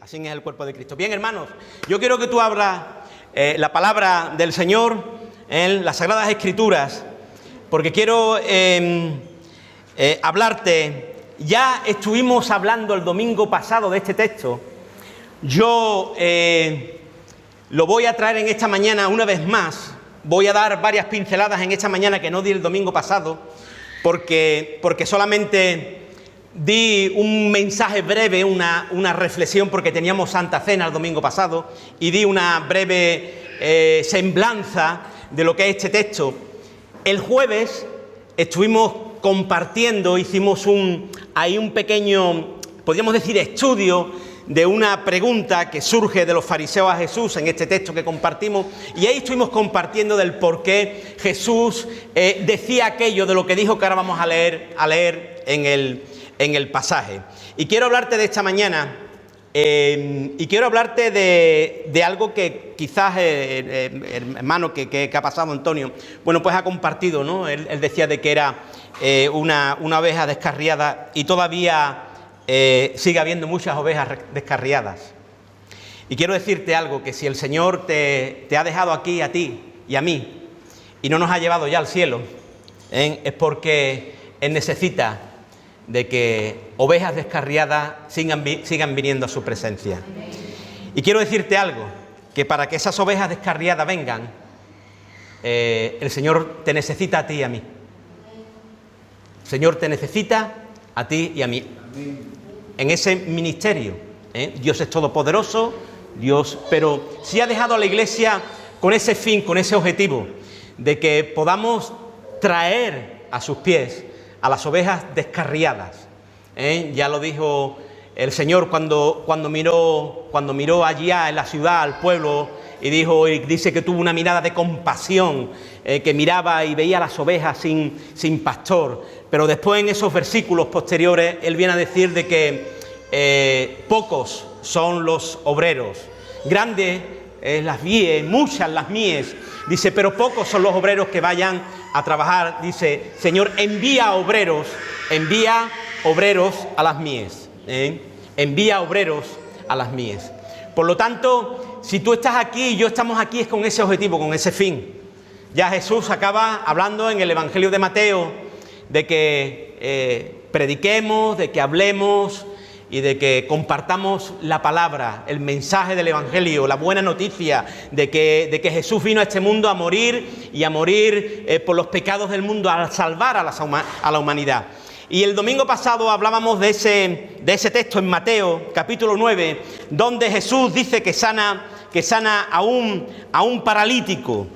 Así es el cuerpo de Cristo. Bien, hermanos, yo quiero que tú abras la palabra del Señor en las Sagradas Escrituras, porque quiero hablarte. Ya estuvimos hablando el domingo pasado de este texto. Yo lo voy a traer en esta mañana una vez más. Voy a dar varias pinceladas en esta mañana que no di el domingo pasado, porque solamente di un mensaje breve, una reflexión, porque teníamos Santa Cena el domingo pasado, y di una breve semblanza de lo que es este texto. El jueves estuvimos compartiendo, hicimos un pequeño, podríamos decir, estudio de una pregunta que surge de los fariseos a Jesús en este texto que compartimos, y ahí estuvimos compartiendo del por qué Jesús decía aquello de lo que dijo que ahora vamos a leer en el pasaje. Y quiero hablarte de esta mañana, y quiero hablarte de algo que quizás, hermano, que ha pasado Antonio, bueno, pues ha compartido, ¿no? Él decía de que era una oveja descarriada, y todavía sigue habiendo muchas ovejas descarriadas. Y quiero decirte algo, que si el Señor te ha dejado aquí a ti y a mí, y no nos ha llevado ya al cielo, es porque Él necesita de que ovejas descarriadas sigan viniendo a su presencia. Y quiero decirte algo, que para que esas ovejas descarriadas vengan, el Señor te necesita a ti y a mí. El Señor te necesita a ti y a mí. En ese ministerio, Dios es todopoderoso, pero sí ha dejado a la Iglesia con ese fin, con ese objetivo, de que podamos traer a sus pies a las ovejas descarriadas. Ya lo dijo el Señor cuando miró allá en la ciudad, al pueblo, y dice que tuvo una mirada de compasión, que miraba y veía a las ovejas sin pastor. Pero después, en esos versículos posteriores, Él viene a decir de que pocos son los obreros, grandes las mies, muchas las mies, dice, pero pocos son los obreros que vayan a trabajar. Dice, Señor, envía obreros a las mies, envía obreros a las mies. Por lo tanto, si tú estás aquí y yo estamos aquí, es con ese objetivo, con ese fin. Ya Jesús acaba hablando en el Evangelio de Mateo de que prediquemos, de que hablemos y de que compartamos la palabra, el mensaje del Evangelio, la buena noticia de que Jesús vino a este mundo a morir, y a morir por los pecados del mundo, a salvar a la humanidad. Y el domingo pasado hablábamos de ese texto en Mateo, capítulo 9, donde Jesús dice que sana a un paralítico,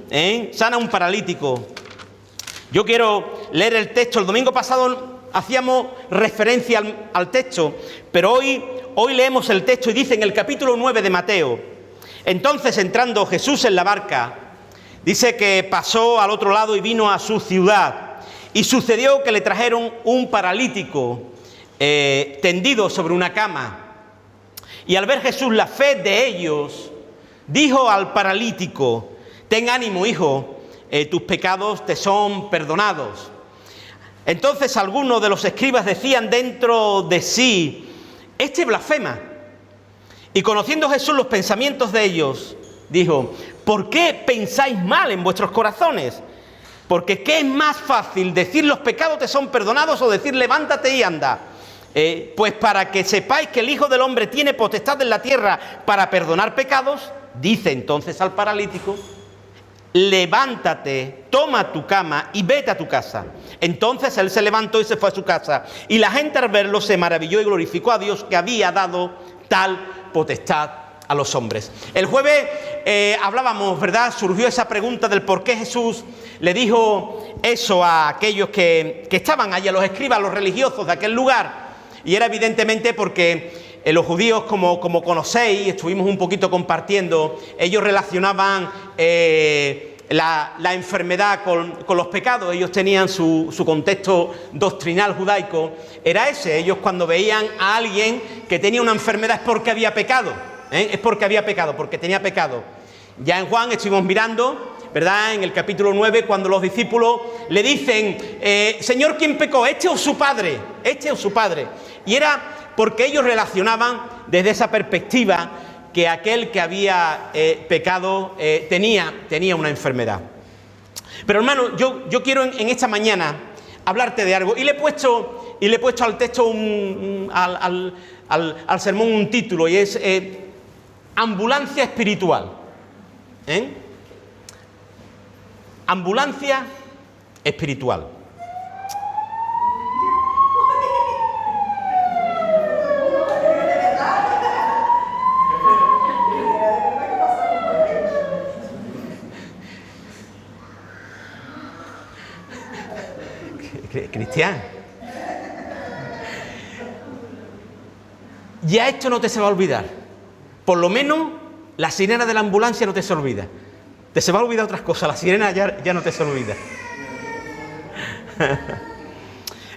sana a un paralítico. Yo quiero leer el texto. El domingo pasado hacíamos referencia al texto, pero hoy leemos el texto, y dice en el capítulo 9 de Mateo: entonces, entrando Jesús en la barca, dice que pasó al otro lado y vino a su ciudad. Y sucedió que le trajeron un paralítico tendido sobre una cama. Y al ver Jesús la fe de ellos, dijo al paralítico: ten ánimo, hijo, tus pecados te son perdonados. Entonces algunos de los escribas decían dentro de sí: este blasfema. Y conociendo Jesús los pensamientos de ellos, dijo: ¿por qué pensáis mal en vuestros corazones? Porque ¿qué es más fácil, decir los pecados te son perdonados, o decir levántate y anda? Pues para que sepáis que el Hijo del Hombre tiene potestad en la tierra para perdonar pecados, dice entonces al paralítico: levántate, toma tu cama y vete a tu casa. Entonces él se levantó y se fue a su casa. Y la gente, al verlo, se maravilló y glorificó a Dios, que había dado tal potestad a los hombres. El jueves hablábamos, ¿verdad? Surgió esa pregunta del por qué Jesús le dijo eso a aquellos que estaban allí, a los escribas, a los religiosos de aquel lugar. Y era evidentemente porque los judíos, como conocéis, estuvimos un poquito compartiendo, ellos relacionaban la enfermedad con los pecados. Ellos tenían su contexto doctrinal judaico, era ese. Ellos, cuando veían a alguien que tenía una enfermedad, es porque había pecado, es porque había pecado, porque tenía pecado. Ya en Juan estuvimos mirando, ¿verdad?, en el capítulo 9, cuando los discípulos le dicen: Señor, ¿quién pecó? ¿Este o su padre? ¿Este o su padre? Y era porque ellos relacionaban desde esa perspectiva que aquel que había pecado tenía una enfermedad. Pero hermano, yo quiero en esta mañana hablarte de algo, y le he puesto al texto, al sermón, un título, y es ambulancia espiritual. Ambulancia espiritual. Cristian, ya esto no te se va a olvidar. Por lo menos la sirena de la ambulancia no te se olvida. Te se va a olvidar otras cosas, la sirena ya no te se olvida.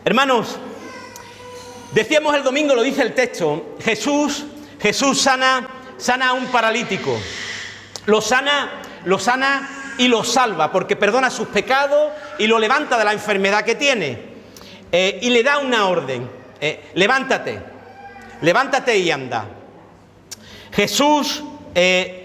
Hermanos, decíamos el domingo, lo dice el texto, Jesús sana a un paralítico. Lo sana y lo salva, porque perdona sus pecados y lo levanta de la enfermedad que tiene. Y le da una orden: levántate y anda. Jesús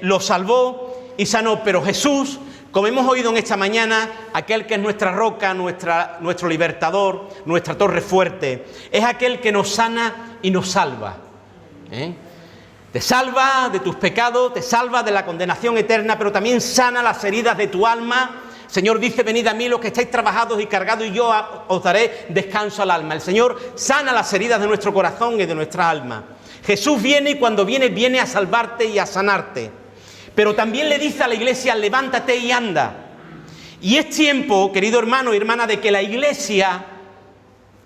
lo salvó y sanó, pero Jesús, como hemos oído en esta mañana, aquel que es nuestra roca, nuestro libertador, nuestra torre fuerte, es aquel que nos sana y nos salva. Te salva de tus pecados, te salva de la condenación eterna, pero también sana las heridas de tu alma. El Señor dice: venid a mí los que estáis trabajados y cargados, y yo os daré descanso al alma. El Señor sana las heridas de nuestro corazón y de nuestra alma. Jesús viene, y cuando viene a salvarte y a sanarte. Pero también le dice a la iglesia: levántate y anda. Y es tiempo, querido hermano y hermana, de que la iglesia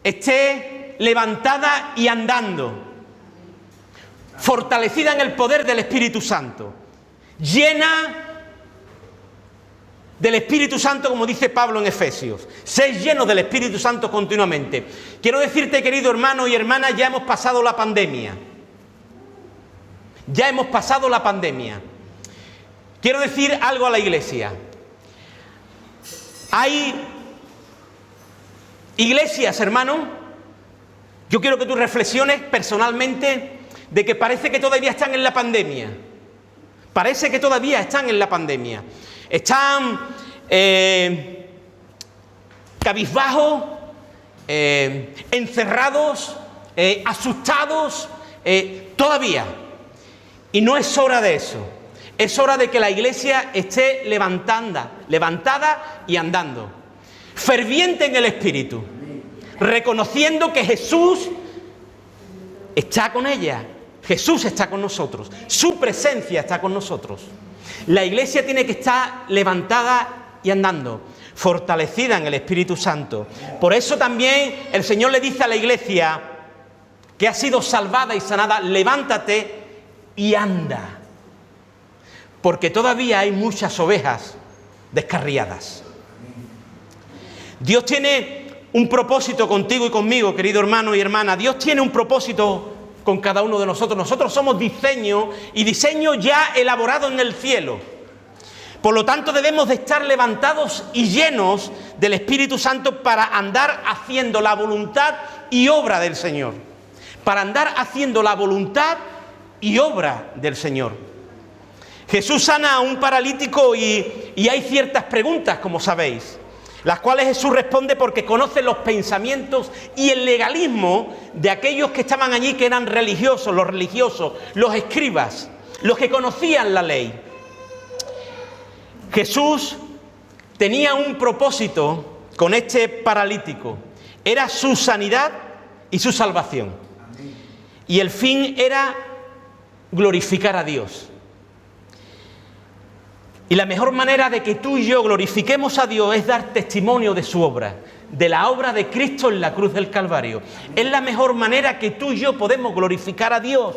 esté levantada y andando, fortalecida en el poder del Espíritu Santo, llena del Espíritu Santo, como dice Pablo en Efesios. Sed llenos del Espíritu Santo continuamente. Quiero decirte, querido hermano y hermana, ya hemos pasado la pandemia. Ya hemos pasado la pandemia. Quiero decir algo a la iglesia. Hay iglesias, hermano, yo quiero que tú reflexiones personalmente, de que parece que todavía están en la pandemia. Parece que todavía están en la pandemia. Están cabizbajos, encerrados, asustados, todavía. Y no es hora de eso. Es hora de que la iglesia esté levantada y andando. Ferviente en el Espíritu. Reconociendo que Jesús está con ella. Jesús está con nosotros. Su presencia está con nosotros. La iglesia tiene que estar levantada y andando, fortalecida en el Espíritu Santo. Por eso también el Señor le dice a la iglesia que ha sido salvada y sanada: levántate y anda. Porque todavía hay muchas ovejas descarriadas. Dios tiene un propósito contigo y conmigo, querido hermano y hermana. Dios tiene un propósito con cada uno de nosotros. Nosotros somos diseño, y diseño ya elaborado en el cielo. Por lo tanto, debemos de estar levantados y llenos del Espíritu Santo para andar haciendo la voluntad y obra del Señor. Para andar haciendo la voluntad y obra del Señor. Jesús sana a un paralítico y hay ciertas preguntas, como sabéis, las cuales Jesús responde porque conoce los pensamientos y el legalismo de aquellos que estaban allí, que eran religiosos, los escribas, los que conocían la ley. Jesús tenía un propósito con este paralítico: era su sanidad y su salvación. Y el fin era glorificar a Dios. Y la mejor manera de que tú y yo glorifiquemos a Dios es dar testimonio de su obra, de la obra de Cristo en la cruz del Calvario. Es la mejor manera que tú y yo podemos glorificar a Dios.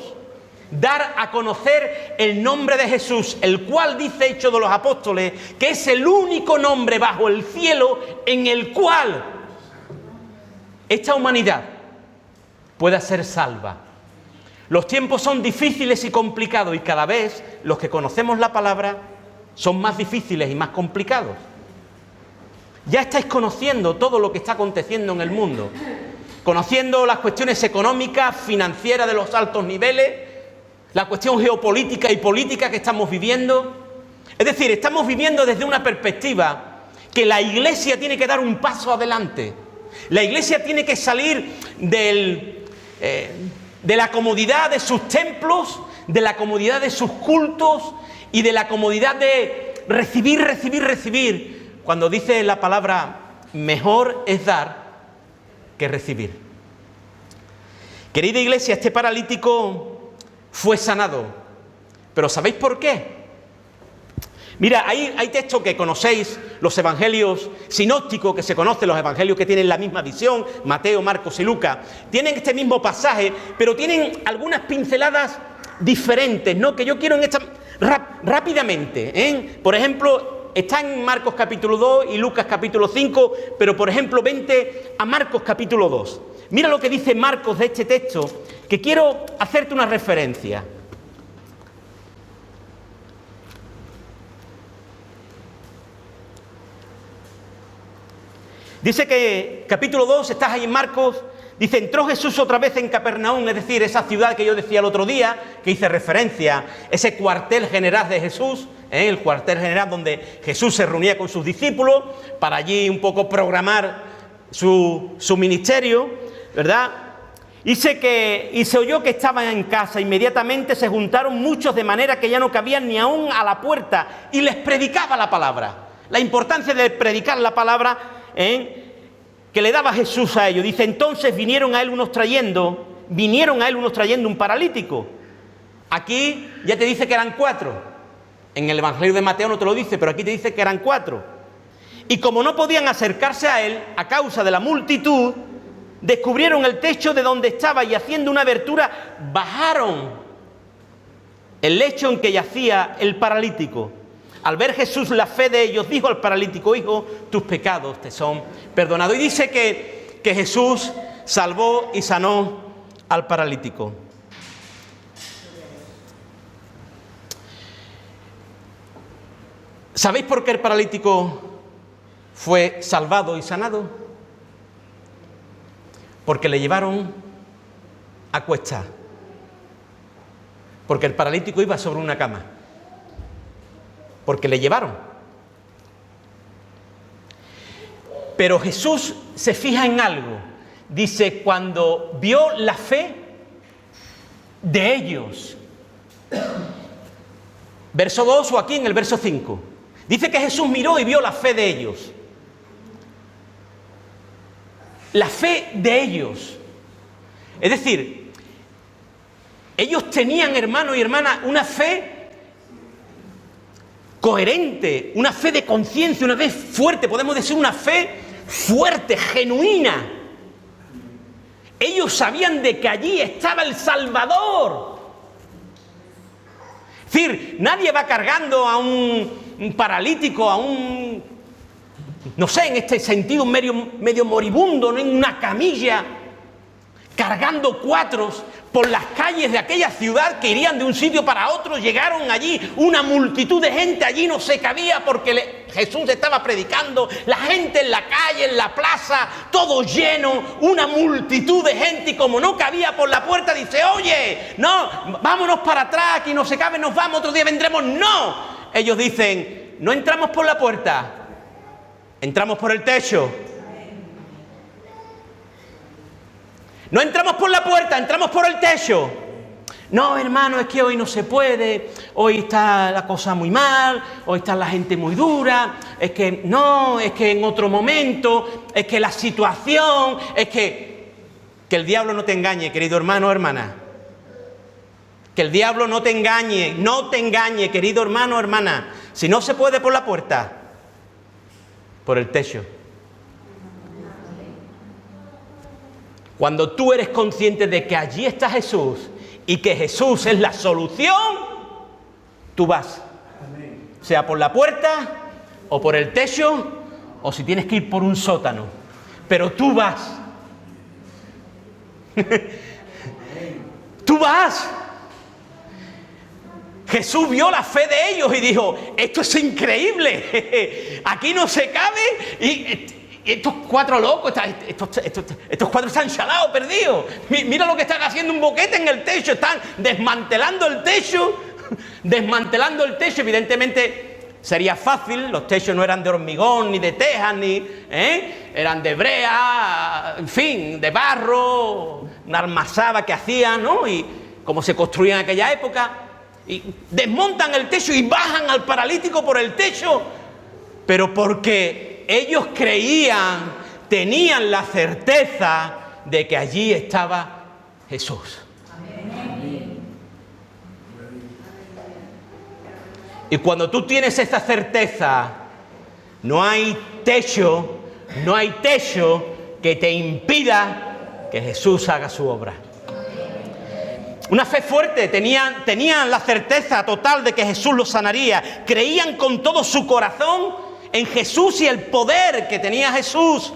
Dar a conocer el nombre de Jesús, el cual dice Hechos de los Apóstoles que es el único nombre bajo el cielo en el cual esta humanidad pueda ser salva. Los tiempos son difíciles y complicados, y cada vez los que conocemos la palabra son más difíciles y más complicados. Ya estáis conociendo todo lo que está aconteciendo en el mundo, conociendo las cuestiones económicas, financieras de los altos niveles, la cuestión geopolítica y política que estamos viviendo. Es decir, estamos viviendo desde una perspectiva que la Iglesia tiene que dar un paso adelante. La Iglesia tiene que salir de la comodidad de sus templos, de la comodidad de sus cultos y de la comodidad de recibir. Cuando dice la palabra, mejor es dar que recibir. Querida Iglesia, este paralítico fue sanado. ¿Pero sabéis por qué? Mira, hay textos que conocéis, los evangelios sinópticos, que se conocen, los evangelios que tienen la misma visión, Mateo, Marcos y Lucas, tienen este mismo pasaje, pero tienen algunas pinceladas diferentes, ¿no? Que yo quiero en esta rápidamente, ¿eh? Por ejemplo, está en Marcos capítulo 2 y Lucas capítulo 5, pero por ejemplo, vente a Marcos capítulo 2. Mira lo que dice Marcos de este texto, que quiero hacerte una referencia. Dice que, capítulo 2, estás ahí en Marcos, dice, entró Jesús otra vez en Capernaum, es decir, esa ciudad que yo decía el otro día, que hice referencia, ese cuartel general de Jesús, el cuartel general donde Jesús se reunía con sus discípulos, para allí un poco programar su ministerio, ¿verdad? Y se oyó que estaban en casa, inmediatamente se juntaron muchos de manera que ya no cabían ni aún a la puerta, y les predicaba la palabra. La importancia de predicar la palabra, que le daba Jesús a ellos. Dice, entonces vinieron a él unos trayendo un paralítico. Aquí ya te dice que eran 4. En el Evangelio de Mateo no te lo dice, pero aquí te dice que eran 4. Y como no podían acercarse a él, a causa de la multitud, descubrieron el techo de donde estaba y haciendo una abertura, bajaron el lecho en que yacía el paralítico. Al ver Jesús la fe de ellos, dijo al paralítico, hijo, tus pecados te son perdonados. Y dice que Jesús salvó y sanó al paralítico. ¿Sabéis por qué el paralítico fue salvado y sanado? Porque le llevaron a cuestas. Porque el paralítico iba sobre una cama. Porque le llevaron. Pero Jesús se fija en algo. Dice, cuando vio la fe de ellos. Verso 2 o aquí en el verso 5. Dice que Jesús miró y vio la fe de ellos. La fe de ellos. Es decir, ellos tenían, hermanos y hermanas, una fe coherente, una fe de conciencia, una fe fuerte, podemos decir una fe fuerte, genuina. Ellos sabían de que allí estaba el Salvador. Es decir, nadie va cargando a un paralítico, no sé, en este sentido medio moribundo, ¿no? En una camilla, cargando 4 por las calles de aquella ciudad que irían de un sitio para otro. Llegaron allí una multitud de gente, allí no se cabía porque Jesús estaba predicando, la gente en la calle, en la plaza, todo lleno, una multitud de gente, y como no cabía por la puerta, dice, oye, no, vámonos para atrás, aquí no se cabe, nos vamos, otro día vendremos. No, ellos dicen, no entramos por la puerta, entramos por el techo. No entramos por la puerta, entramos por el techo. No, hermano, es que hoy no se puede, hoy está la cosa muy mal, hoy está la gente muy dura, es que no, es que en otro momento, es que la situación, es que el diablo no te engañe, querido hermano o hermana. Que el diablo no te engañe, querido hermano o hermana. Si no se puede por la puerta, por el techo. Cuando tú eres consciente de que allí está Jesús y que Jesús es la solución, tú vas. Sea por la puerta o por el techo o si tienes que ir por un sótano. Pero tú vas. Tú vas. Jesús vio la fe de ellos y dijo, esto es increíble. Aquí no se cabe estos cuatro locos, estos cuatro están chalados, perdidos. Mira lo que están haciendo, un boquete en el techo, están desmantelando el techo, Evidentemente sería fácil, los techos no eran de hormigón, ni de tejas, eran de brea, en fin, de barro, una almazada que hacían, ¿no? Y como se construía en aquella época, y desmontan el techo y bajan al paralítico por el techo, pero porque ellos creían, tenían la certeza de que allí estaba Jesús. Y cuando tú tienes esa certeza, no hay techo que te impida que Jesús haga su obra. Una fe fuerte, tenían la certeza total de que Jesús los sanaría. Creían con todo su corazón en Jesús y el poder que tenía Jesús.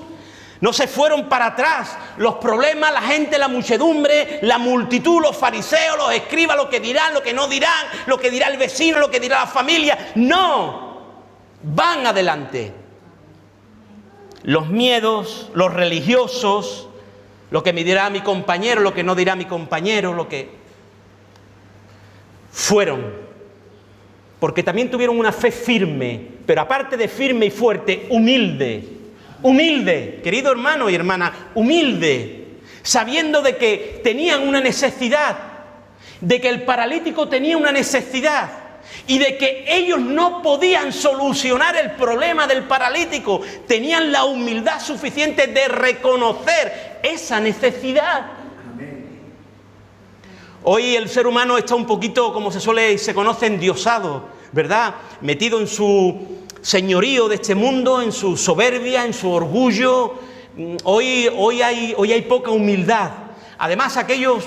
No se fueron para atrás. Los problemas, la gente, la muchedumbre, la multitud, los fariseos, los escribas, lo que dirán, lo que no dirán, lo que dirá el vecino, lo que dirá la familia. No, van adelante. Los miedos, los religiosos, lo que me dirá mi compañero, lo que no dirá mi compañero, lo que fueron. Porque también tuvieron una fe firme, pero aparte de firme y fuerte, humilde. Humilde, querido hermano y hermana, humilde, sabiendo de que tenían una necesidad, de que el paralítico tenía una necesidad y de que ellos no podían solucionar el problema del paralítico. Tenían la humildad suficiente de reconocer esa necesidad. Hoy el ser humano está un poquito, como se conoce, endiosado, ¿verdad? Metido en su señorío de este mundo, en su soberbia, en su orgullo. Hoy hay poca humildad. Además, aquellas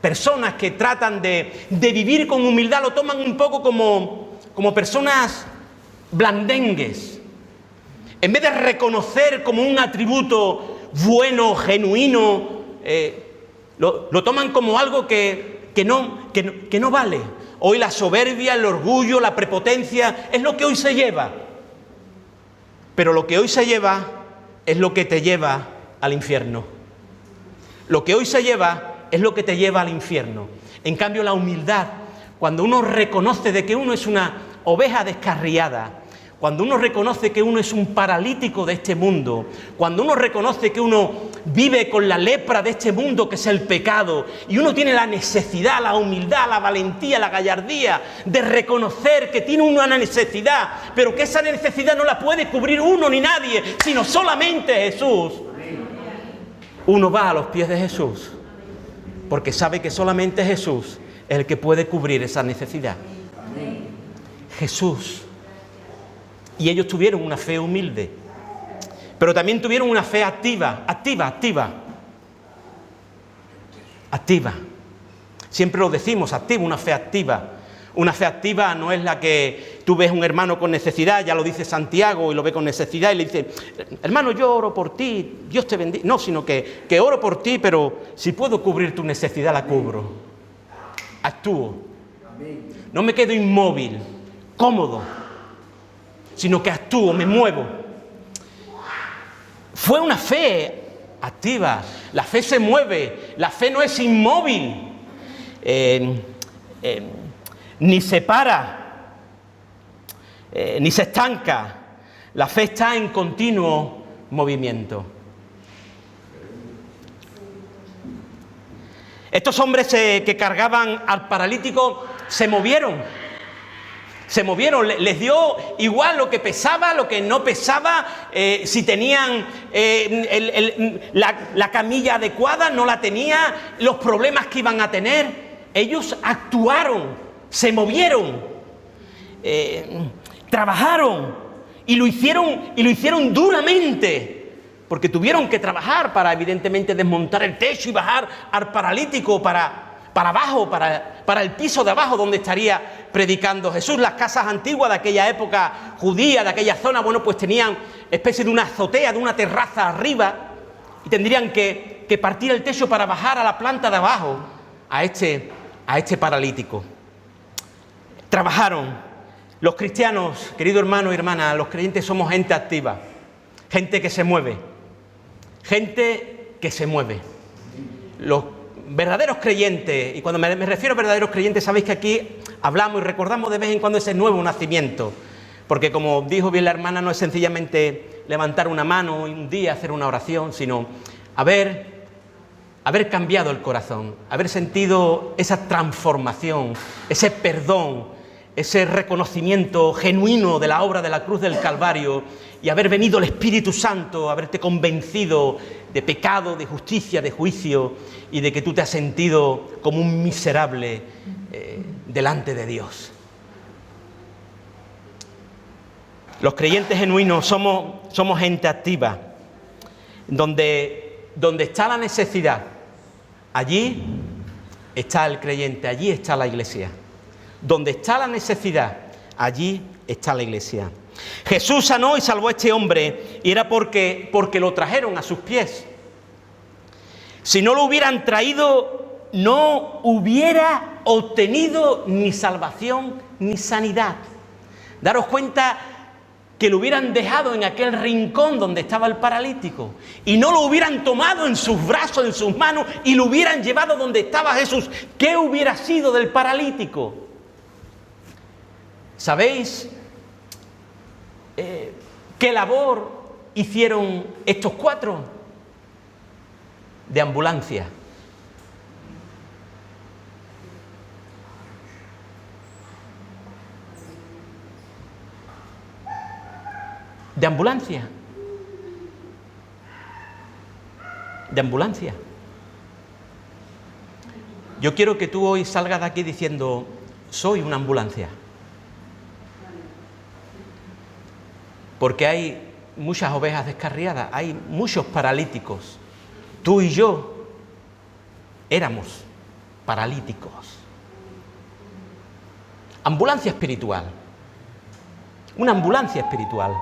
personas que tratan de vivir con humildad lo toman un poco como personas blandengues. En vez de reconocer como un atributo bueno, genuino, lo toman como algo que no vale. Hoy la soberbia, el orgullo, la prepotencia es lo que hoy se lleva. Pero lo que hoy se lleva es lo que te lleva al infierno. Lo que hoy se lleva es lo que te lleva al infierno. En cambio, la humildad, cuando uno reconoce de que uno es una oveja descarriada, cuando uno reconoce que uno es un paralítico de este mundo, cuando uno reconoce que uno vive con la lepra de este mundo, que es el pecado, y uno tiene la necesidad, la humildad, la valentía, la gallardía de reconocer que tiene una necesidad, pero que esa necesidad no la puede cubrir uno ni nadie, sino solamente Jesús. Uno va a los pies de Jesús, porque sabe que solamente Jesús es el que puede cubrir esa necesidad. Jesús. Y ellos tuvieron una fe humilde, pero también tuvieron una fe activa. Siempre lo decimos, activa, una fe activa. Una fe activa no es la que tú ves un hermano con necesidad, ya lo dice Santiago, y lo ve con necesidad y le dice, hermano, yo oro por ti, Dios te bendiga. No, sino que oro por ti, pero si puedo cubrir tu necesidad, la cubro. Actúo. No me quedo inmóvil, cómodo, sino que actúo, me muevo. Fue una fe activa. La fe se mueve, la fe no es inmóvil, ni se para, ni se estanca. La fe está en continuo movimiento. Estos hombres que cargaban al paralítico se movieron, les dio igual lo que pesaba, lo que no pesaba, si tenían la camilla adecuada, no la tenía, los problemas que iban a tener. Ellos actuaron, se movieron, trabajaron y lo hicieron duramente, porque tuvieron que trabajar para evidentemente desmontar el techo y bajar al paralítico para abajo, para el piso de abajo donde estaría predicando Jesús. Las casas antiguas de aquella época judía, de aquella zona, bueno, pues tenían especie de una azotea, de una terraza arriba, y tendrían que partir el techo para bajar a la planta de abajo a este paralítico. Trabajaron. Los cristianos, querido hermano y hermana, los creyentes somos gente activa. gente que se mueve, gente que se mueve. Los verdaderos creyentes, y cuando me refiero a verdaderos creyentes, sabéis que aquí hablamos y recordamos de vez en cuando ese nuevo nacimiento, porque como dijo bien la hermana, no es sencillamente levantar una mano y un día hacer una oración, sino haber cambiado el corazón, haber sentido esa transformación, ese perdón, ese reconocimiento genuino de la obra de la cruz del Calvario, y haber venido el Espíritu Santo, haberte convencido de pecado, de justicia, de juicio, y de que tú te has sentido como un miserable delante de Dios. Los creyentes genuinos somos gente activa, donde está la necesidad, allí está el creyente, allí está la iglesia. Donde está la necesidad, allí está la iglesia. Jesús sanó y salvó a este hombre, y era porque lo trajeron a sus pies. Si no lo hubieran traído, no hubiera obtenido ni salvación ni sanidad. Daros cuenta que lo hubieran dejado en aquel rincón donde estaba el paralítico y no lo hubieran tomado en sus brazos, en sus manos, y lo hubieran llevado donde estaba Jesús. ¿Qué hubiera sido del paralítico? ¿Sabéis qué labor hicieron estos 4? De ambulancia. De ambulancia. De ambulancia. Yo quiero que tú hoy salgas de aquí diciendo: soy una ambulancia. Porque hay muchas ovejas descarriadas, hay muchos paralíticos. Tú y yo éramos paralíticos. Ambulancia espiritual. Una ambulancia espiritual.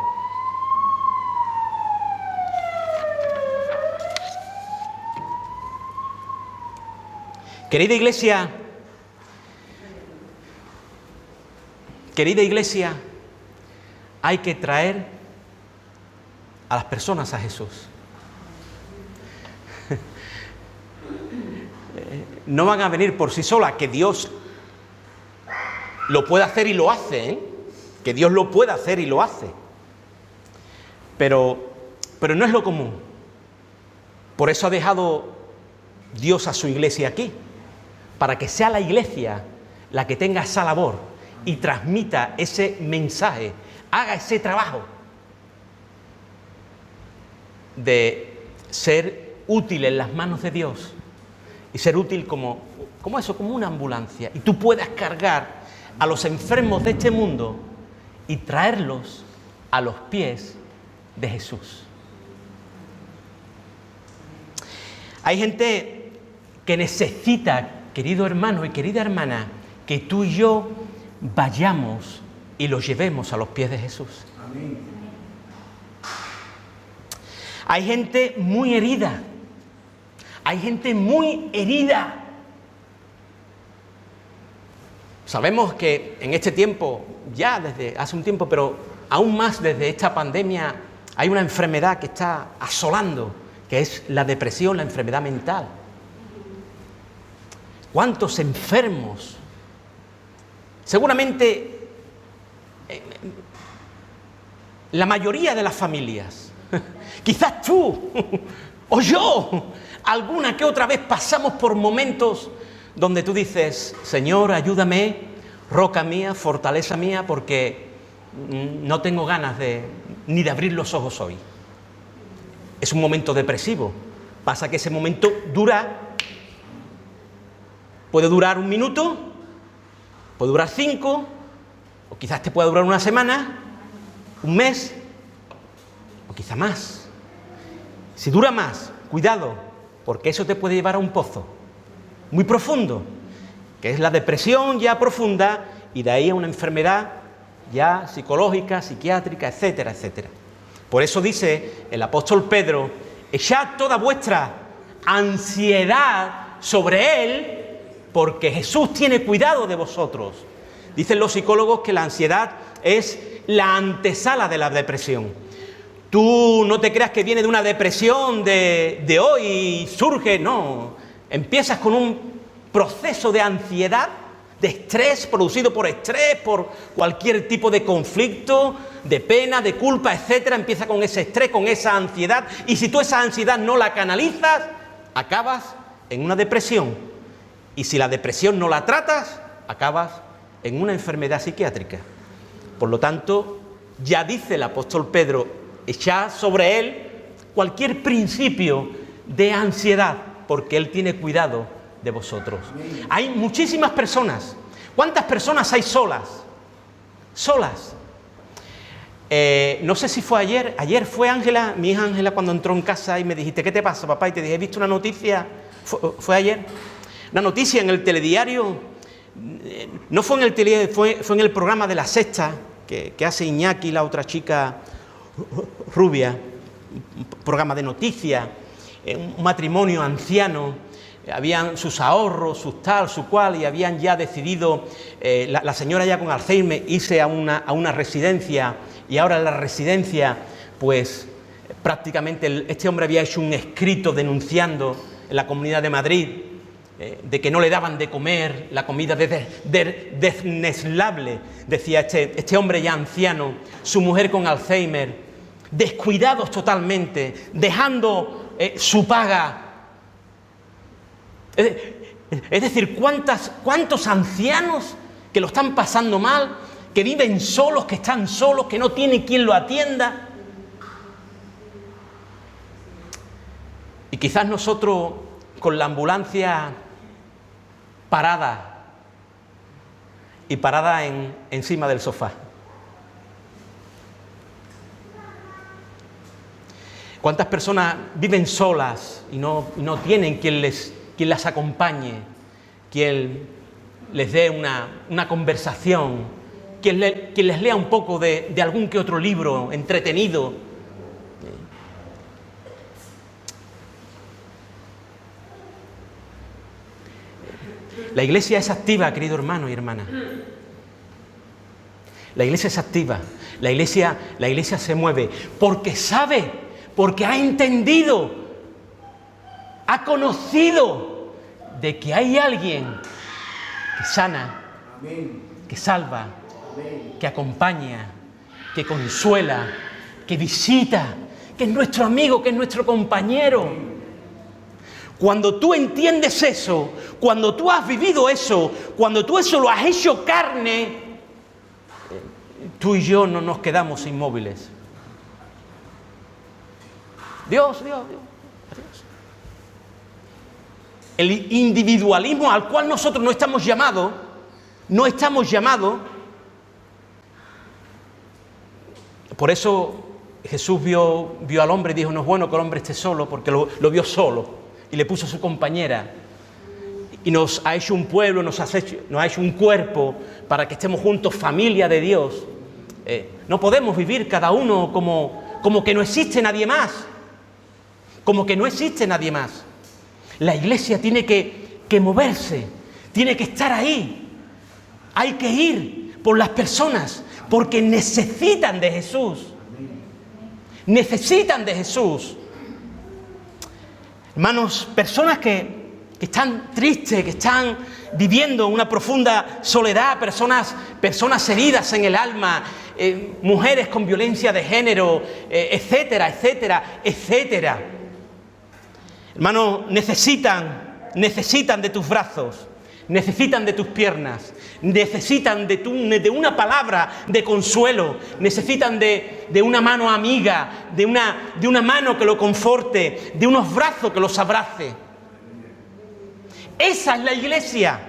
Querida iglesia, hay que traer a las personas a Jesús. No van a venir por sí solas, que Dios lo puede hacer y lo hace, ¿eh? Que Dios lo puede hacer y lo hace. Pero no es lo común. Por eso ha dejado Dios a su iglesia aquí, para que sea la iglesia la que tenga esa labor y transmita ese mensaje, haga ese trabajo de ser útil en las manos de Dios y ser útil como una ambulancia, y tú puedas cargar a los enfermos de este mundo y traerlos a los pies de Jesús. Hay gente que necesita, querido hermano y querida hermana, que tú y yo vayamos y los llevemos a los pies de Jesús. Amén. Hay gente muy herida. Hay gente muy herida. Sabemos que en este tiempo, ya desde hace un tiempo, pero aún más desde esta pandemia, hay una enfermedad que está asolando, que es la depresión, la enfermedad mental. ¿Cuántos enfermos? Seguramente la mayoría de las familias, quizás tú o yo, alguna que otra vez pasamos por momentos donde tú dices: Señor, ayúdame, roca mía, fortaleza mía, porque no tengo ganas ni de abrir los ojos hoy. Es un momento depresivo. Pasa que ese momento puede durar 1 minuto, puede durar 5, o quizás te pueda durar 1 semana, 1 mes, o quizá más. Si dura más, cuidado, porque eso te puede llevar a un pozo muy profundo, que es la depresión ya profunda, y de ahí a una enfermedad ya psicológica, psiquiátrica, etcétera, etcétera. Por eso dice el apóstol Pedro: echad toda vuestra ansiedad sobre Él, porque Jesús tiene cuidado de vosotros. Dicen los psicólogos que la ansiedad es la antesala de la depresión. Tú no te creas que viene de una depresión de hoy y surge, no. Empiezas con un proceso de ansiedad, de estrés, producido por estrés, por cualquier tipo de conflicto, de pena, de culpa, etcétera. Empieza con ese estrés, con esa ansiedad, y si tú esa ansiedad no la canalizas, acabas en una depresión. Y si la depresión no la tratas, acabas en una enfermedad psiquiátrica. Por lo tanto, ya dice el apóstol Pedro, echad sobre él cualquier principio de ansiedad, porque él tiene cuidado de vosotros. Hay muchísimas personas. ¿Cuántas personas hay solas? Solas. No sé si fue ayer fue Ángela, mi hija Ángela, cuando entró en casa y me dijiste, ¿qué te pasa, papá? Y te dije, he visto una noticia, fue ayer, una noticia en el telediario, no fue en el telediario, fue en el programa de La Sexta, que hace Iñaki, la otra chica rubia, un programa de noticias, un matrimonio anciano, habían sus ahorros, sus tal, su cual, y habían ya decidido, la señora ya con Alzheimer, irse a una residencia, y ahora en la residencia, pues prácticamente este hombre había hecho un escrito denunciando en la Comunidad de Madrid de que no le daban de comer, la comida desneslable, decía este hombre ya anciano, su mujer con Alzheimer, descuidados totalmente, dejando su paga. Es decir, ¿cuántos ancianos que lo están pasando mal, que viven solos, que están solos, que no tienen quien lo atienda? Y quizás nosotros, con la ambulancia parada encima del sofá. ¿Cuántas personas viven solas y no tienen quien las acompañe, quien les dé una conversación, quien les lea un poco de algún que otro libro entretenido? La iglesia es activa, querido hermano y hermana. La iglesia es activa, la iglesia se mueve, porque sabe, porque ha entendido, ha conocido de que hay alguien que sana, que salva, que acompaña, que consuela, que visita, que es nuestro amigo, que es nuestro compañero. Cuando tú entiendes eso, cuando tú has vivido eso, cuando tú eso lo has hecho carne, tú y yo no nos quedamos inmóviles. Dios. El individualismo al cual nosotros no estamos llamados, por eso Jesús vio al hombre y dijo, no es bueno que el hombre esté solo, porque lo vio solo. Y le puso a su compañera, y nos ha hecho un pueblo, nos ha hecho un cuerpo para que estemos juntos, familia de Dios. No podemos vivir cada uno como que no existe nadie más, La iglesia tiene que moverse, tiene que estar ahí. Hay que ir por las personas, porque necesitan de Jesús. Necesitan de Jesús. Hermanos, personas que están tristes, que están viviendo una profunda soledad, personas heridas en el alma, mujeres con violencia de género, etcétera. Hermanos, necesitan de tus brazos, necesitan de tus piernas, necesitan de una palabra de consuelo, necesitan de una mano amiga, de una mano que lo conforte, de unos brazos que los abrace. Esa es la iglesia.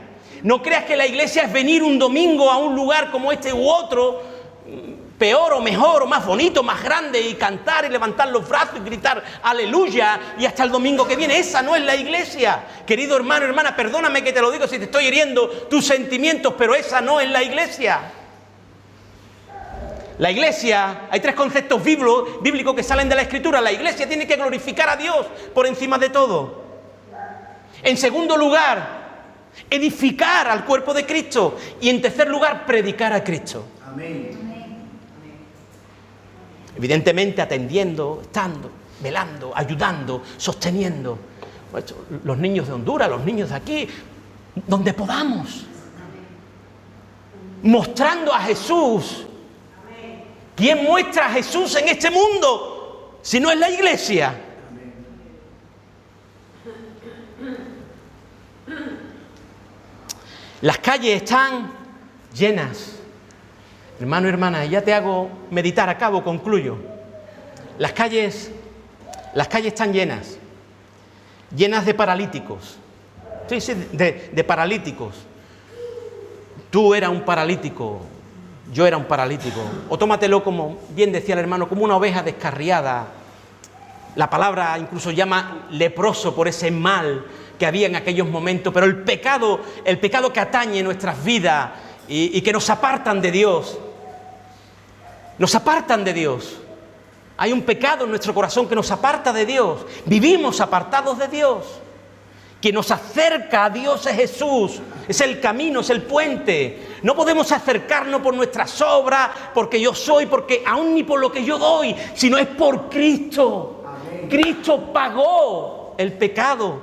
No creas que la iglesia es venir un domingo a un lugar como este u otro, peor o mejor o más bonito, más grande, y cantar y levantar los brazos y gritar aleluya y hasta el domingo que viene. Esa no es la iglesia. Querido hermano, hermana, perdóname que te lo digo si te estoy hiriendo tus sentimientos, pero esa no es la iglesia. La iglesia, hay tres conceptos bíblicos que salen de la Escritura. La iglesia tiene que glorificar a Dios por encima de todo. En segundo lugar, edificar al cuerpo de Cristo. Y en tercer lugar, predicar a Cristo. Amén. Evidentemente atendiendo, estando, velando, ayudando, sosteniendo. Pues, los niños de Honduras, los niños de aquí, donde podamos. Mostrando a Jesús. ¿Quién muestra a Jesús en este mundo si no es la iglesia? Las calles están llenas. Hermano y hermana, ya te hago meditar, acabo, concluyo. Las calles están llenas de paralíticos. Sí, de paralíticos. Tú eras un paralítico, yo era un paralítico. O tómatelo como, bien decía el hermano, como una oveja descarriada. La palabra incluso llama leproso por ese mal que había en aquellos momentos, pero el pecado que atañe nuestras vidas y que nos apartan de Dios, Hay un pecado en nuestro corazón que nos aparta de Dios. Vivimos apartados de Dios. Quien nos acerca a Dios es Jesús, es el camino, es el puente. No podemos acercarnos por nuestras obras, porque yo soy, porque aún ni por lo que yo doy, sino es por Cristo. Amén. Cristo pagó el pecado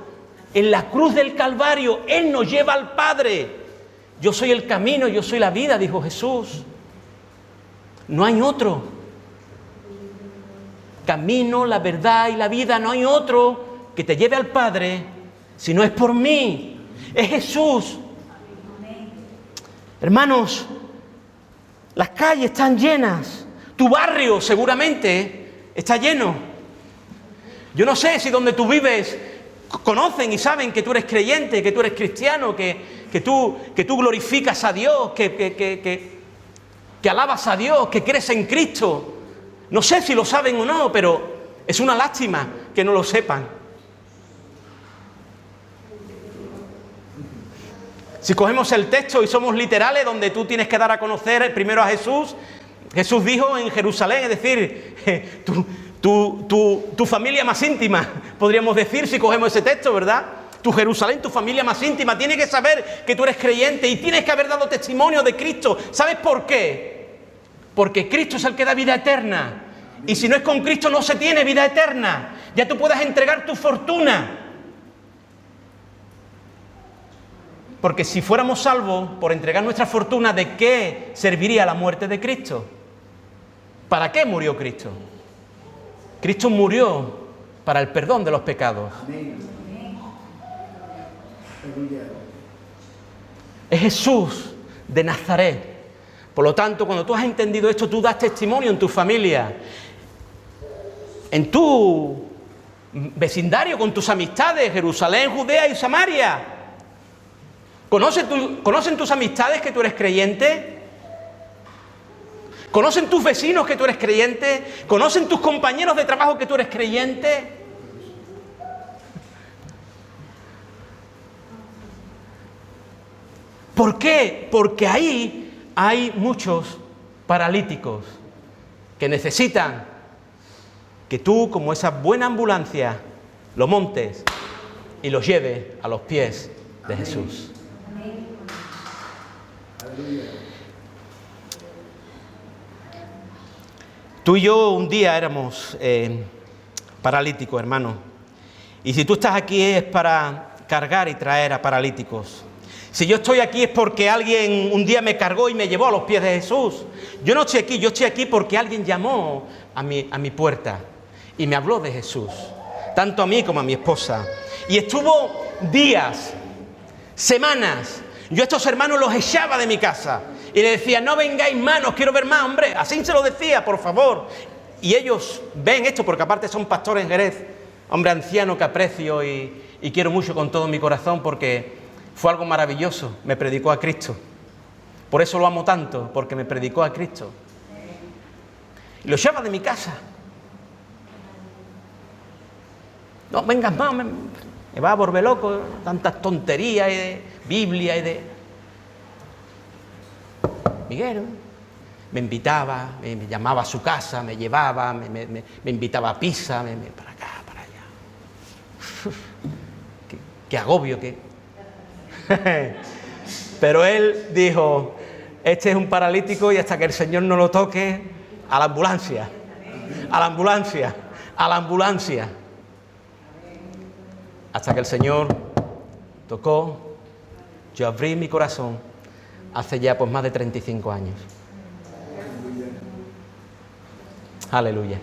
en la cruz del Calvario. Él nos lleva al Padre. Yo soy el camino, yo soy la vida, dijo Jesús. No hay otro. Camino, la verdad y la vida, no hay otro que te lleve al Padre si no es por mí. Es Jesús. Hermanos, las calles están llenas. Tu barrio seguramente está lleno. Yo no sé si donde tú vives conocen y saben que tú eres creyente, que tú eres cristiano, que tú glorificas a Dios, que alabas a Dios, que crees en Cristo. No sé si lo saben o no, pero es una lástima que no lo sepan. Si cogemos el texto y somos literales, donde tú tienes que dar a conocer primero a Jesús, Jesús dijo en Jerusalén, es decir, tu familia más íntima, podríamos decir, si cogemos ese texto, ¿verdad? Tu Jerusalén, tu familia más íntima, tiene que saber que tú eres creyente y tienes que haber dado testimonio de Cristo. ¿Sabes por qué? Porque Cristo es el que da vida eterna. Y si no es con Cristo no se tiene vida eterna. Ya tú puedas entregar tu fortuna. Porque si fuéramos salvos por entregar nuestra fortuna, ¿de qué serviría la muerte de Cristo? ¿Para qué murió Cristo? Cristo murió para el perdón de los pecados. Es Jesús de Nazaret. Por lo tanto, cuando tú has entendido esto, tú das testimonio en tu familia, en tu vecindario, con tus amistades, Jerusalén, Judea y Samaria. ¿Conocen tus amistades que tú eres creyente? ¿Conocen tus vecinos que tú eres creyente? ¿Conocen tus compañeros de trabajo que tú eres creyente? ¿Por qué? Porque ahí hay muchos paralíticos que necesitan que tú, como esa buena ambulancia, lo montes y los lleves a los pies de Jesús. Tú y yo un día éramos paralíticos, hermano. Y si tú estás aquí es para cargar y traer a paralíticos. Si yo estoy aquí es porque alguien un día me cargó y me llevó a los pies de Jesús. Yo no estoy aquí, yo estoy aquí porque alguien llamó a mi puerta y me habló de Jesús. Tanto a mí como a mi esposa. Y estuvo días, semanas. Yo a estos hermanos los echaba de mi casa. Y le decía, no vengáis más, os quiero ver más, hombre. Así se lo decía, por favor. Y ellos ven esto, porque aparte son pastores en Jerez. Hombre anciano que aprecio y quiero mucho con todo mi corazón, porque fue algo maravilloso. Me predicó a Cristo. Por eso lo amo tanto, porque me predicó a Cristo. Y lo echaba de mi casa. No, vengas más, me va a volver loco. Tantas tonterías y de Biblia y de... Miguel me invitaba, me llamaba a su casa, me llevaba, me invitaba a pizza, para acá, para allá. Qué agobio, qué... Pero él dijo, este es un paralítico y hasta que el Señor no lo toque, a la ambulancia. a la ambulancia, a la ambulancia. Hasta que el Señor tocó, yo abrí mi corazón hace ya pues más de 35 años. Aleluya.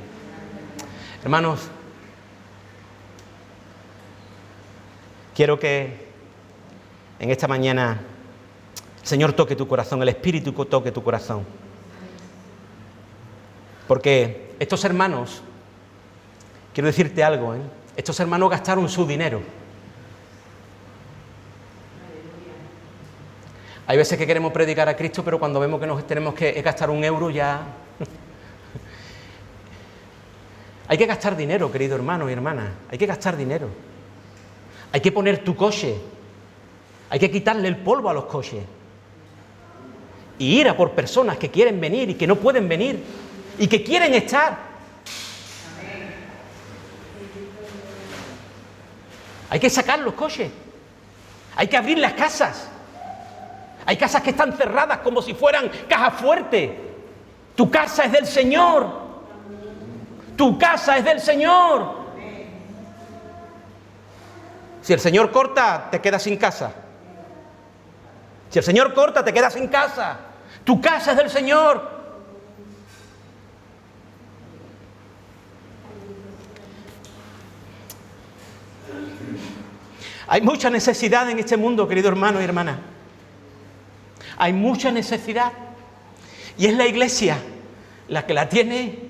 Hermanos, quiero que en esta mañana el Señor toque tu corazón, el Espíritu toque tu corazón. Porque estos hermanos, quiero decirte algo, estos hermanos gastaron su dinero. Hay veces que queremos predicar a Cristo, pero cuando vemos que nos tenemos que gastar un euro ya... Hay que gastar dinero, querido hermano y hermana, hay que gastar dinero. Hay que poner tu coche, hay que quitarle el polvo a los coches. Y ir a por personas que quieren venir y que no pueden venir y que quieren estar. Hay que sacar los coches, hay que abrir las casas. Hay casas que están cerradas como si fueran cajas fuertes. Tu casa es del Señor. Tu casa es del Señor. Si el Señor corta, te quedas sin casa. Si el Señor corta, te quedas sin casa. Tu casa es del Señor. Hay mucha necesidad en este mundo, querido hermano y hermana. Hay mucha necesidad. Y es la iglesia la que la tiene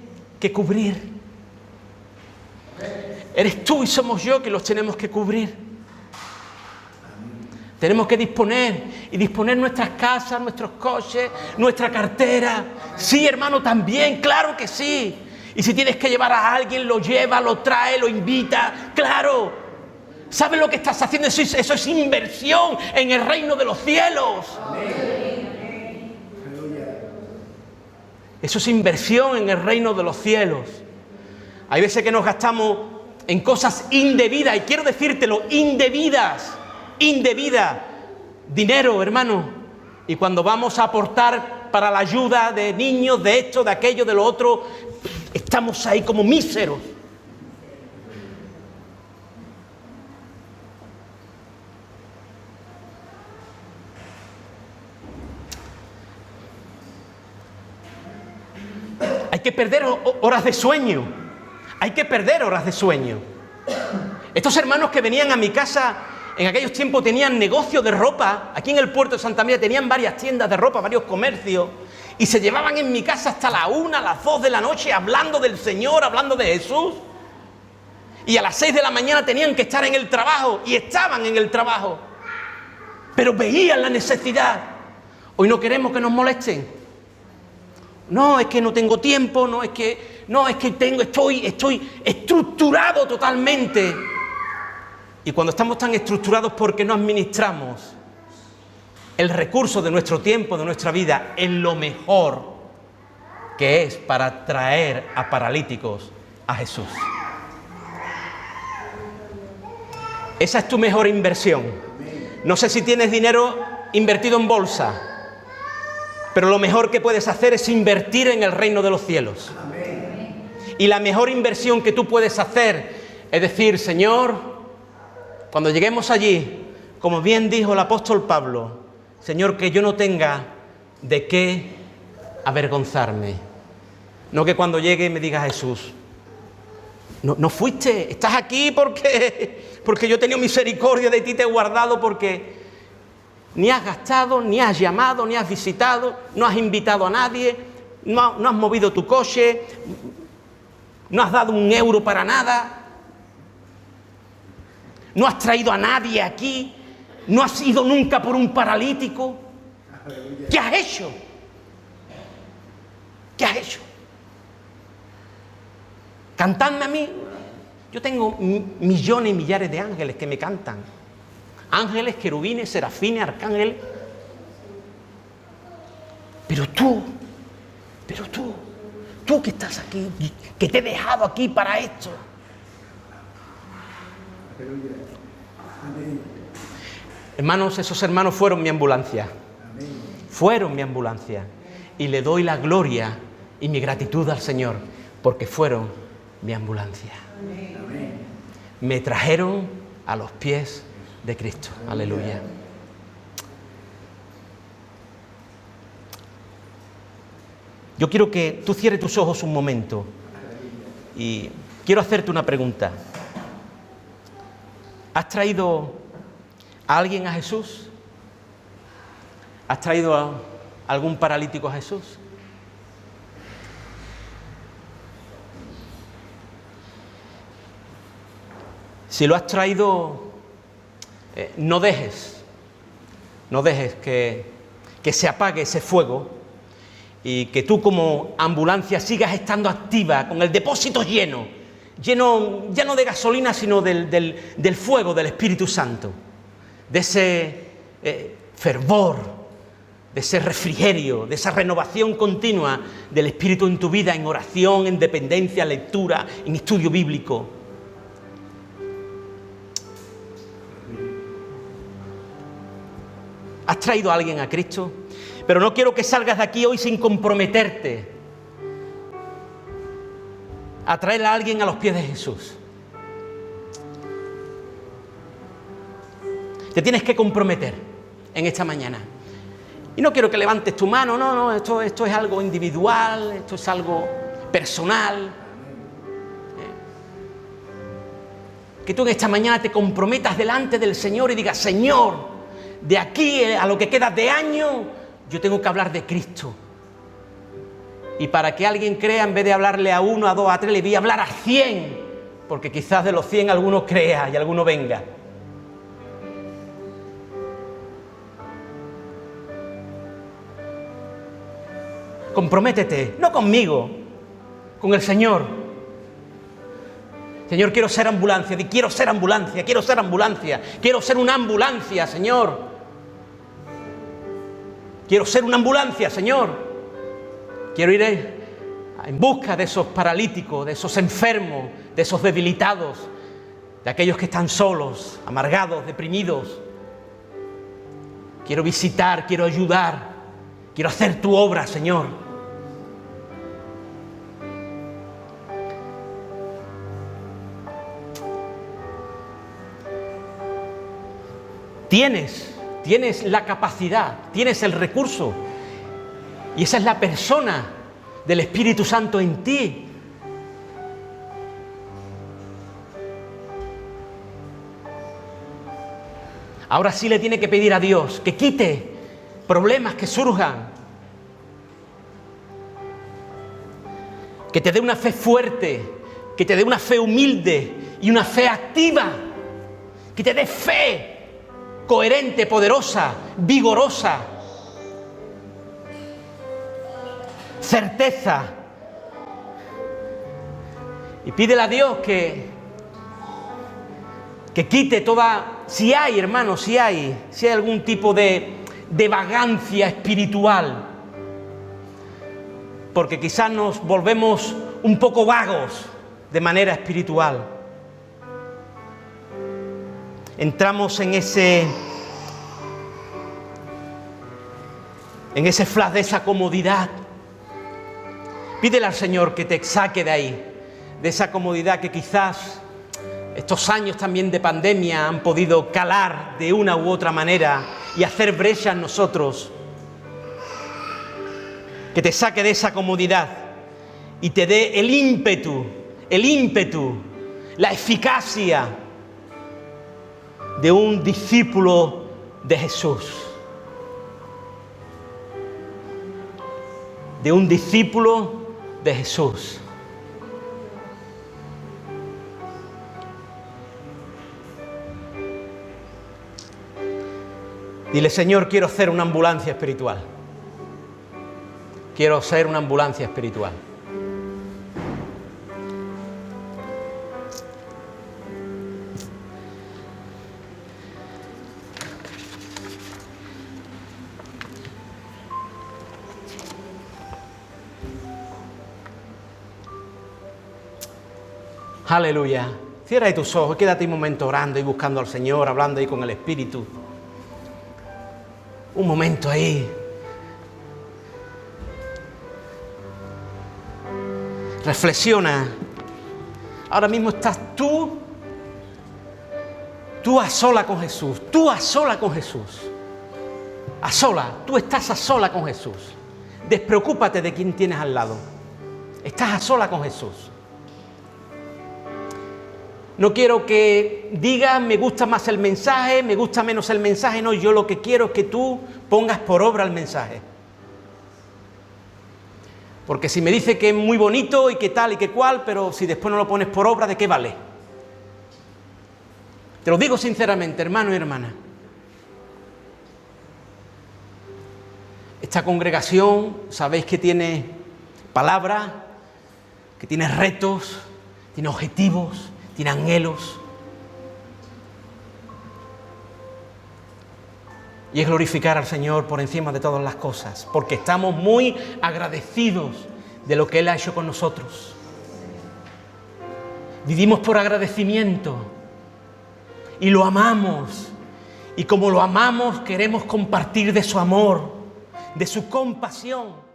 que cubrir. Eres tú y somos yo que los tenemos que cubrir. Tenemos que disponer nuestras casas, nuestros coches, nuestra cartera. Sí, hermano, también, claro que sí. Y si tienes que llevar a alguien, lo lleva, lo trae, lo invita, claro. ¿Sabes lo que estás haciendo? Eso es inversión en el reino de los cielos. Eso es inversión en el reino de los cielos. Hay veces que nos gastamos en cosas indebidas, y quiero decírtelo, indebidas. Dinero, hermano. Y cuando vamos a aportar para la ayuda de niños, de esto, de aquello, de lo otro, estamos ahí como míseros. Hay que perder horas de sueño. Hay que perder horas de sueño. Estos hermanos que venían a mi casa en aquellos tiempos tenían negocio de ropa. Aquí en el puerto de Santa María tenían varias tiendas de ropa, varios comercios. Y se llevaban en mi casa hasta la 1, las 2 de la noche hablando del Señor, hablando de Jesús. Y a las 6 de la mañana tenían que estar en el trabajo. Y estaban en el trabajo. Pero veían la necesidad. Hoy no queremos que nos molesten. No, es que no tengo tiempo, estoy estructurado totalmente. Y cuando estamos tan estructurados, porque no administramos el recurso de nuestro tiempo, de nuestra vida, en lo mejor que es para traer a paralíticos a Jesús. Esa es tu mejor inversión. No sé si tienes dinero invertido en bolsa, pero lo mejor que puedes hacer es invertir en el reino de los cielos. Y la mejor inversión que tú puedes hacer es decir, Señor, cuando lleguemos allí, como bien dijo el apóstol Pablo, Señor, que yo no tenga de qué avergonzarme. No que cuando llegue me diga Jesús, no fuiste, estás aquí porque yo he tenido misericordia de ti, te he guardado, porque ni has gastado, ni has llamado, ni has visitado, no has invitado a nadie, no has movido tu coche, no has dado un euro para nada, no has traído a nadie aquí, no has ido nunca por un paralítico. ¿Qué has hecho? ¿Qué has hecho? Cantadme a mí. Yo tengo millones y millares de ángeles que me cantan. Ángeles, querubines, serafines, arcángeles. Pero tú que estás aquí, que te he dejado aquí para esto. Hermanos, esos hermanos fueron mi ambulancia. Fueron mi ambulancia. Y le doy la gloria y mi gratitud al Señor, porque fueron mi ambulancia. Me trajeron a los pies de Cristo. Aleluya. Yo quiero que tú cierres tus ojos un momento y quiero hacerte una pregunta. ¿Has traído a alguien a Jesús? ¿Has traído a algún paralítico a Jesús? Si lo has traído, no dejes que se apague ese fuego y que tú como ambulancia sigas estando activa, con el depósito lleno ya no de gasolina, sino del fuego del Espíritu Santo, de ese fervor, de ese refrigerio, de esa renovación continua del Espíritu en tu vida, en oración, en dependencia, lectura, en estudio bíblico. ¿Has traído a alguien a Cristo? Pero no quiero que salgas de aquí hoy sin comprometerte a traer a alguien a los pies de Jesús. Te tienes que comprometer en esta mañana. Y no quiero que levantes tu mano, no, esto es algo individual, esto es algo personal. Que tú en esta mañana te comprometas delante del Señor y digas: Señor, de aquí a lo que queda de año, yo tengo que hablar de Cristo. Y para que alguien crea, en vez de hablarle a 1, a 2, a 3, le voy a hablar a 100, porque quizás de los 100 alguno crea y alguno venga. Comprométete, no conmigo, con el Señor. Señor, quiero ser ambulancia, quiero ser ambulancia, quiero ser ambulancia, quiero ser una ambulancia, Señor. Quiero ser una ambulancia, Señor. Quiero ir en busca de esos paralíticos, de esos enfermos, de esos debilitados, de aquellos que están solos, amargados, deprimidos. Quiero visitar, quiero ayudar, quiero hacer tu obra, Señor. Tienes la capacidad, tienes el recurso, y esa es la persona del Espíritu Santo en ti. Ahora sí le tiene que pedir a Dios que quite problemas que surjan, que te dé una fe fuerte, que te dé una fe humilde y una fe activa, que te dé fe coherente, poderosa, vigorosa, certeza. Y pídele a Dios que quite toda, si hay, hermanos, si hay algún tipo de vagancia espiritual, porque quizás nos volvemos un poco vagos de manera espiritual. Entramos en ese flash de esa comodidad. Pídele al Señor que te saque de ahí, de esa comodidad que quizás estos años también de pandemia han podido calar de una u otra manera y hacer brecha en nosotros. Que te saque de esa comodidad y te dé el ímpetu, la eficacia de un discípulo de Jesús. De un discípulo de Jesús. Dile: Señor, quiero ser una ambulancia espiritual. Quiero ser una ambulancia espiritual. Aleluya. Cierra ahí tus ojos, quédate un momento orando y buscando al Señor, hablando ahí con el Espíritu. Un momento ahí. reflexiona. Ahora mismo estás tú a sola con Jesús, tú a sola con Jesús. A sola, tú estás a sola con Jesús. Despreocúpate de quién tienes al lado. Estás a sola con Jesús. No quiero que digas, me gusta más el mensaje, me gusta menos el mensaje. No, yo lo que quiero es que tú pongas por obra el mensaje. Porque si me dice que es muy bonito y que tal y que cual, pero si después no lo pones por obra, ¿de qué vale? Te lo digo sinceramente, hermano y hermana. Esta congregación, sabéis que tiene palabra, que tiene retos, tiene objetivos, tiene anhelos. Y es glorificar al Señor por encima de todas las cosas, porque estamos muy agradecidos de lo que Él ha hecho con nosotros. Vivimos por agradecimiento y lo amamos. Y como lo amamos, queremos compartir de su amor, de su compasión.